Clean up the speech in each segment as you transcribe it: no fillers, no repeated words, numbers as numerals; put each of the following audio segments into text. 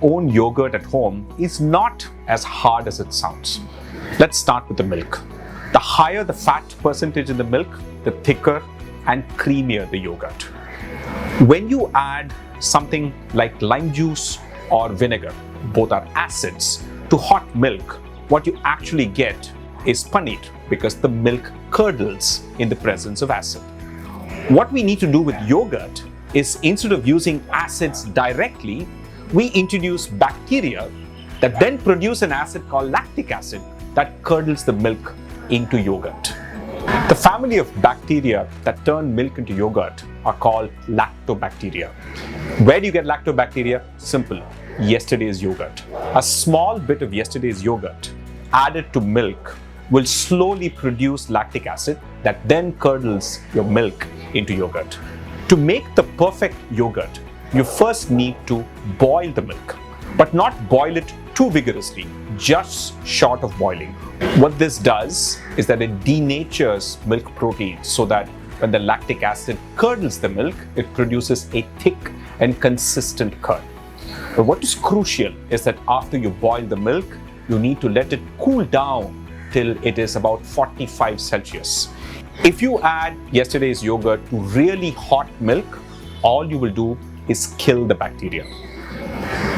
own yogurt at home is not as hard as it sounds. Let's start with the milk. The higher the fat percentage in the milk, the thicker and creamier the yogurt. When you add something like lime juice or vinegar, both are acids, to hot milk, what you actually get is paneer because the milk curdles in the presence of acid. What we need to do with yogurt is, instead of using acids directly, we introduce bacteria that then produce an acid called lactic acid that curdles the milk into yogurt. The family of bacteria that turn milk into yogurt are called lactobacteria. Where do you get lactobacteria? Simple. Yesterday's yogurt. A small bit of yesterday's yogurt added to milk will slowly produce lactic acid that then curdles your milk into yogurt. To make the perfect yogurt, you first need to boil the milk, but not boil it too vigorously, just short of boiling. What this does is that it denatures milk protein so that when the lactic acid curdles the milk, it produces a thick and consistent curd. But what is crucial is that after you boil the milk, you need to let it cool down till it is about 45 Celsius. If you add yesterday's yogurt to really hot milk, all you will do is kill the bacteria.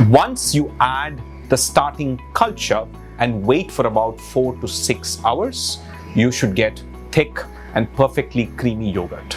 Once you add the starting culture and wait for about 4 to 6 hours, you should get thick and perfectly creamy yogurt.